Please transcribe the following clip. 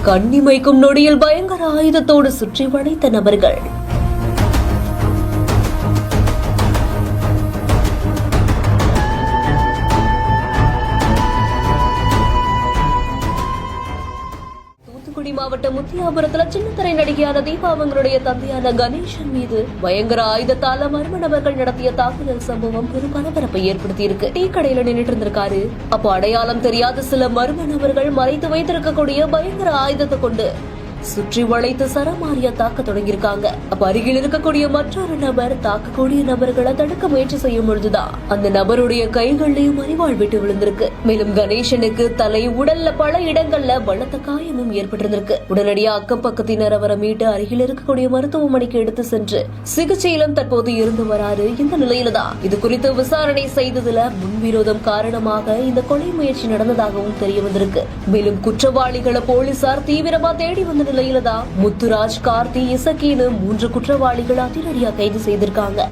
கண்ணிமைக்கும் நொடியில் பயங்கர ஆயுதத்தோடு சுற்றி வளைத்த நபர்கள். தூத்துக்குடி மாவட்டம் முத்தியாபுரத்துல சின்னத்திரை நடிகையான தீபா அவங்களுடைய தந்தையான கணேசன் மீது பயங்கர ஆயுதத்தால மர்ம நபர்கள் நடத்திய தாக்குதல் சம்பவம் பெரும் பரபரப்பை ஏற்படுத்தியிருக்கு. டீ கடையில நின்றுட்டு இருந்திருக்காரு. அப்போ அடையாளம் தெரியாத சில மர்ம நபர்கள் மறைத்து வைத்திருக்கக்கூடிய பயங்கர ஆயுதத்தை கொண்டு சுற்றி வளைத்து சரமாரியா தாக்க தொடங்கியிருக்காங்க. அப்ப அருகில் இருக்கக்கூடிய மற்றொரு நபர் தாக்கக்கூடிய நபர்களை தடுக்க முயற்சி செய்யும் பொழுதுதான் அந்த நபருடைய கைகள்லயும் அறிவாள் விட்டு விழுந்திருக்கு. மேலும் கணேசனுக்கு தலை உடல்ல பல இடங்கள்ல பலத்த காயமும் ஏற்பட்டிருந்திருக்கு. உடனடியா அக்கம் பக்கத்தினர் அவரை மீட்டு அருகில் இருக்கக்கூடிய மருத்துவமனைக்கு எடுத்து சென்று சிகிச்சையிலும் தற்போது இருந்து வராரு. இந்த நிலையில்தான் இது குறித்து விசாரணை செய்ததுல முன்விரோதம் காரணமாக இந்த கொலை முயற்சி நடந்ததாகவும் தெரிய வந்திருக்கு. மேலும் குற்றவாளிகளை போலீசார் தீவிரமா தேடி வந்த நிலையில்தான் முத்துராஜ், கார்த்தி, இசக்கின்னு 3 குற்றவாளிகள் அதிரடியா கைது செய்திருக்காங்க.